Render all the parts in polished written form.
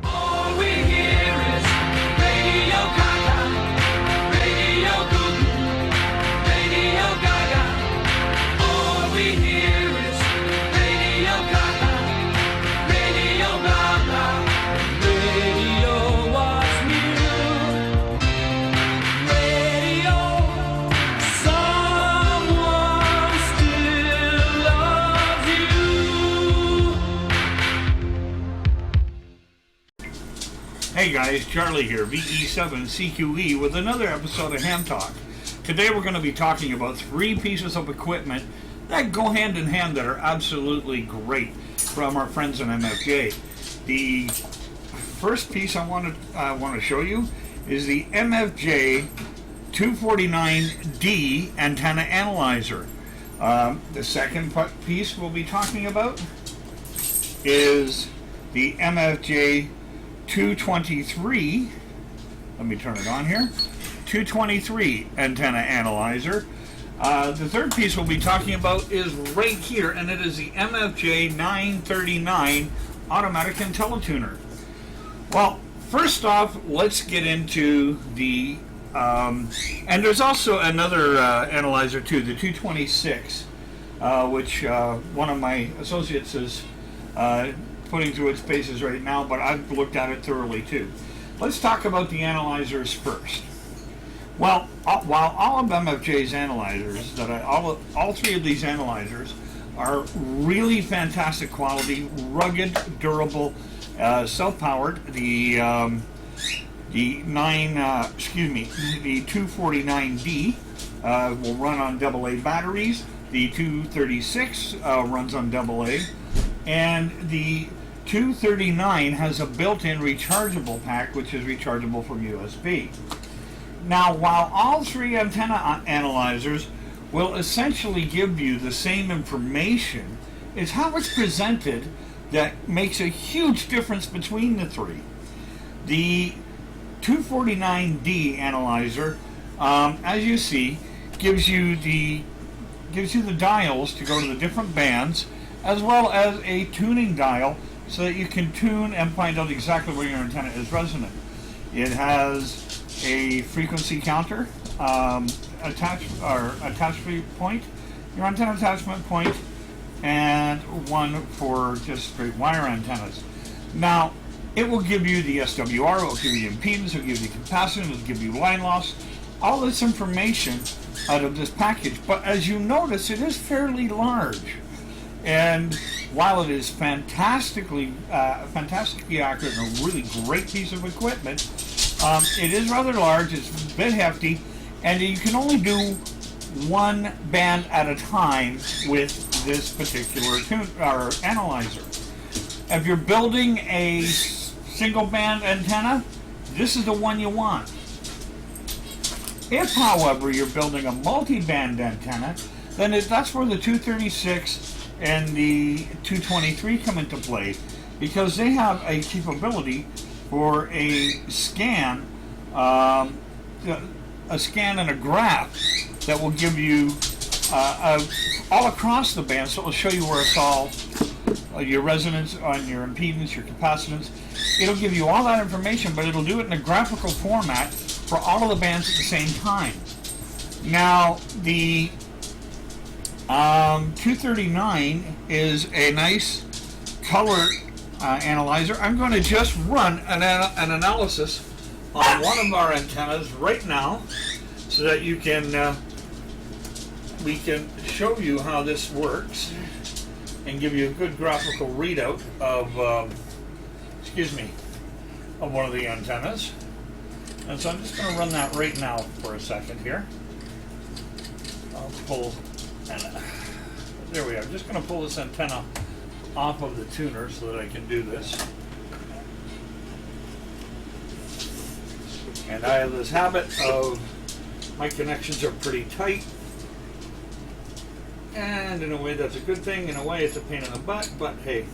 All we hear is Radio Gaga, Radio Goo Goo, Radio Gaga. All we hear is Radio Gaga, Radio Gaga. Radio what's new. Radio, someone still loves you. Hey guys, Charlie here, VE7CQE, with another episode of Ham Talk. Today we're going to be talking about 3 pieces of equipment that go hand in hand that are absolutely great from our friends in MFJ. The first piece I want to show you is the MFJ939D antenna analyzer. The second piece we'll be talking about is the MFJ 223, let me turn it on here, 223 antenna analyzer. The third piece we'll be talking about is right here, and it is the MFJ939 automatic Intellituner. Well, first off, let's get into the, and there's also another analyzer too, the 226, which one of my associates is putting through its paces right now, but I've looked at it thoroughly too. Let's talk about the analyzers first. Well, while all of MFJ's analyzers, all 3 of these analyzers are really fantastic quality, rugged, durable, self-powered. The 249D will run on AA batteries. The 236 runs on AA, and the 239 has a built-in rechargeable pack, which is rechargeable from USB. Now, while all 3 antenna analyzers will essentially give you the same information, it's how it's presented that makes a huge difference between the 3. The 249D analyzer, as you see, gives you the dials to go to the different bands, as well as a tuning dial, so that you can tune and find out exactly where your antenna is resonant. It has a frequency counter, attachment point, your antenna attachment point, and one for just straight wire antennas. Now, it will give you the SWR, it will give you the impedance, it will give you the capacitance, it will give you line loss, all this information out of this package. But as you notice, it is fairly large. And while it is fantastically accurate and a really great piece of equipment, it is rather large, it's a bit hefty, and you can only do 1 band at a time with this particular analyzer. If you're building a single band antenna, this is the one you want. If, however, you're building a multi-band antenna, then that's where the 236 and the 223 come into play, because they have a capability for a scan and a graph that will give you all across the band, so it will show you where it's all, your resonance on your impedance, your capacitance. It'll give you all that information, but it'll do it in a graphical format for all of the bands at the same time. Now, the 239 is a nice color analyzer. I'm going to just run an analysis on one of our antennas right now, so that you can we can show you how this works and give you a good graphical readout of of one of the antennas. And so I'm just going to run that right now for a second here. I'll pull, and there we are. I'm just going to pull this antenna off of the tuner so that I can do this. And I have this habit of, my connections are pretty tight, and in a way that's a good thing, in a way it's a pain in the butt, but hey.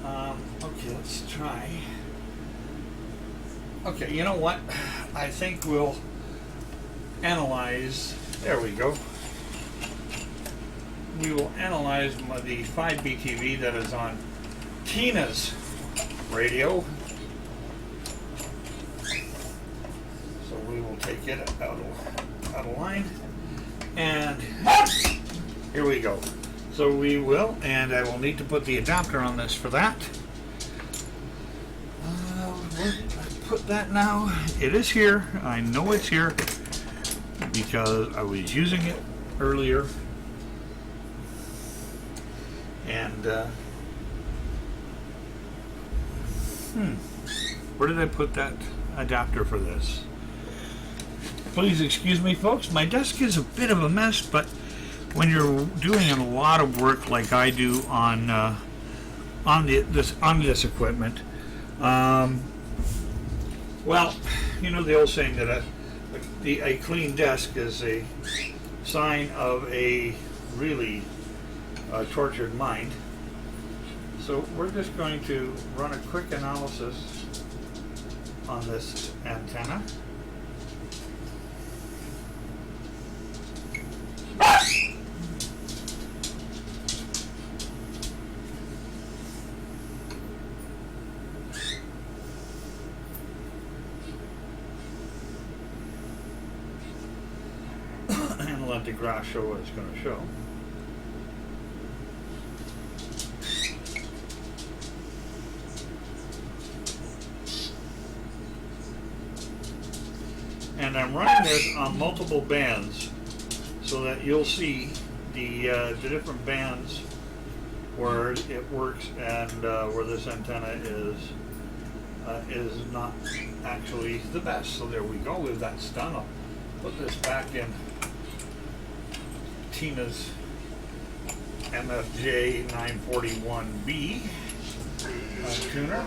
Okay, let's try. Okay, you know what? I think we'll analyze, there we go. We will analyze the 5BTV that is on Tina's radio. So we will take it out of line. And here we go. So we will, and I will need to put the adapter on this for that. Where did I put that now? It is here. I know it's here because I was using it earlier. And where did I put that adapter for this? Please excuse me, folks. My desk is a bit of a mess, but when you're doing a lot of work like I do on this equipment, well, you know the old saying that a clean desk is a sign of a really tortured mind. So we're just going to run a quick analysis on this antenna. And let the graph show what it's going to show. And I'm running this on multiple bands so that you'll see the different bands where it works and where this antenna is not actually the best. So there we go. With that done, I'll put this back in Tina's MFJ941B tuner,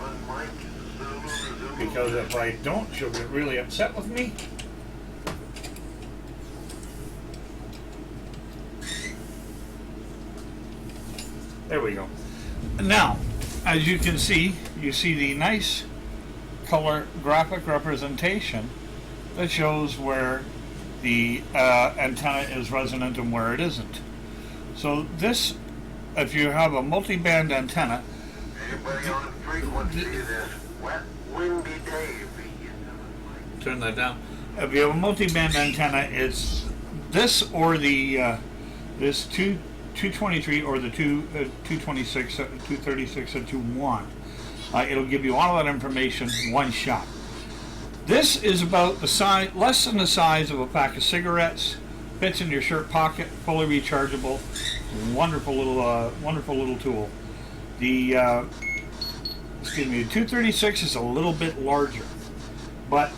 because if I don't, she'll get really upset with me. There we go. Now, as you can see, you see the nice color graphic representation that shows where the antenna is resonant and where it isn't. So this, if you have a multi-band antenna, Anybody on the frequency this wet, windy day, turn that down. If you have a multi-band antenna, it's this or the this 223 or the 226, 236 that you want. It'll give you all that information one shot. This is about the size, less than the size of a pack of cigarettes. Fits in your shirt pocket, fully rechargeable. Wonderful little tool. The 236 is a little bit larger, but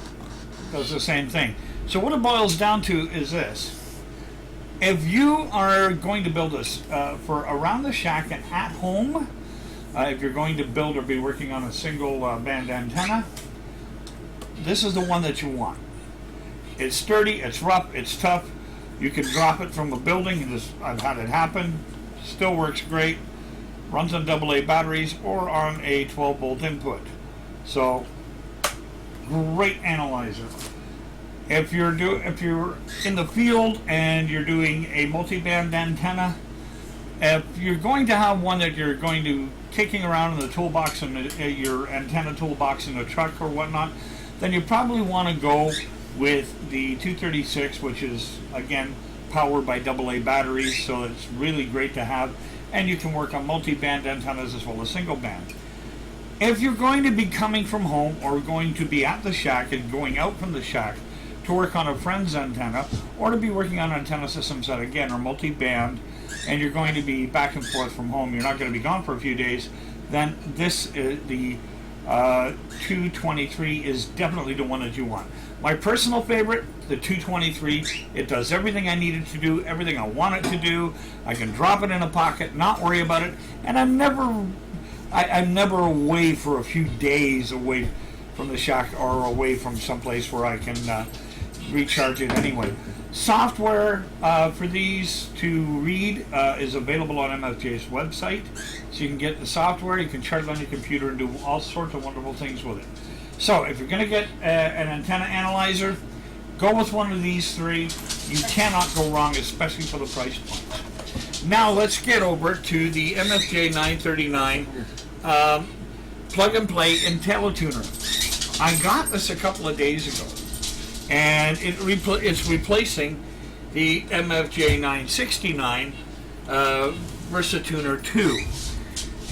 does the same thing. So what it boils down to is this: if you are going to build this for around the shack and at home, if you're going to build or be working on a single band antenna, this is the one that you want. It's sturdy, it's rough, it's tough. You can drop it from a building. I've had it happen. Still works great. Runs on AA batteries or on a 12-volt input. So, great analyzer. If you're in the field and you're doing a multi-band antenna, if you're going to have one that you're going to taking around in the toolbox and your antenna toolbox in the truck or whatnot, then you probably want to go with the 236, which is again powered by AA batteries, so it's really great to have, and you can work on multi-band antennas as well as single band. If you're going to be coming from home or going to be at the shack and going out from the shack to work on a friend's antenna, or to be working on antenna systems that again are multi-band, and you're going to be back and forth from home, you're not going to be gone for a few days, then this the 223 is definitely the one that you want. My personal favorite, the 223, it does everything I need it to do, everything I want it to do. I can drop it in a pocket, not worry about it, and I'm never away for a few days away from the shack or away from someplace where I can recharge it anyway. Software for these to read is available on MFJ's website, so you can get the software, you can charge it on your computer and do all sorts of wonderful things with it. So if you're going to get an antenna analyzer, go with one of these three. You cannot go wrong, especially for the price point. Now let's get over to the MFJ939. plug and play Intellituner. I got this a couple of days ago, and it's replacing the MFJ939 Versatuner 2,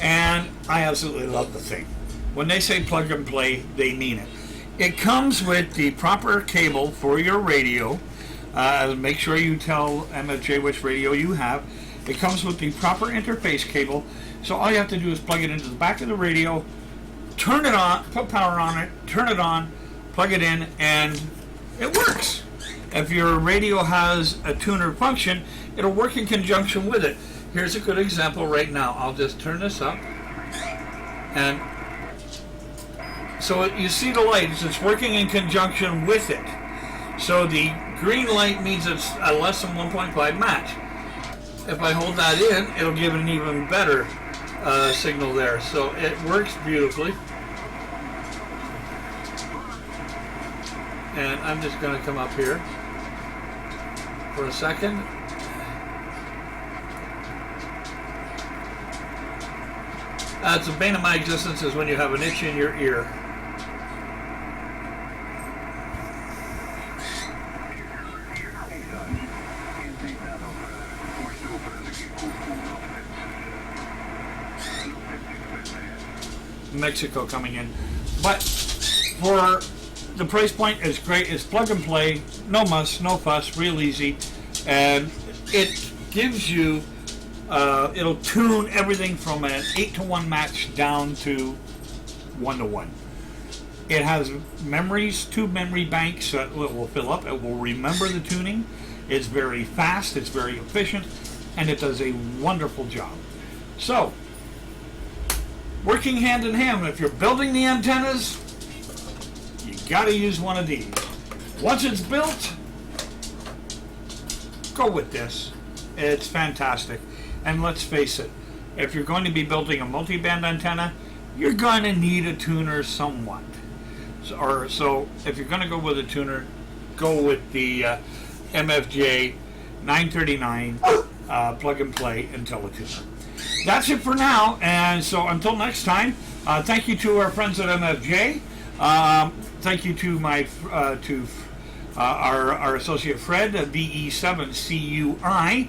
and I absolutely love the thing. When they say plug and play, they mean it. It comes with the proper cable for your radio. Make sure you tell MFJ which radio you have. It comes with the proper interface cable, so all you have to do is plug it into the back of the radio, turn it on, put power on it, turn it on, plug it in, and it works. If your radio has a tuner function, it'll work in conjunction with it. Here's a good example right now. I'll just turn this up, and so you see the lights, it's working in conjunction with it. So the green light means it's a less than 1.5 match. If I hold that in, it'll give an even better signal there. So it works beautifully. And I'm just going to come up here for a second. It's the bane of my existence is when you have an itch in your ear. Mexico coming in, but for the price point is great. It's plug and play, no muss, no fuss, real easy, and it gives you it'll tune everything from an 8-to-1 match down to 1-to-1. It has memories, 2 memory banks that it will fill up. It will remember the tuning. It's very fast, it's very efficient, and it does a wonderful job. So working hand in hand, if you're building the antennas, you got to use one of these. Once it's built, go with this. It's fantastic. And let's face it, if you're going to be building a multi-band antenna, you're going to need a tuner somewhat. So if you're going to go with a tuner, go with the MFJ 939 plug and play Intellituner. That's it for now, and so until next time, thank you to our friends at MFJ. Thank you to my our associate Fred, BE7CUI,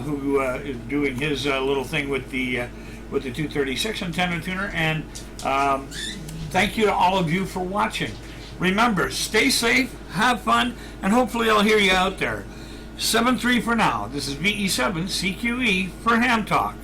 who is doing his little thing with the 236 antenna tuner. And thank you to all of you for watching. Remember, stay safe, have fun, and hopefully I'll hear you out there. 7-3 for now. This is BE7CQE for Ham Talk.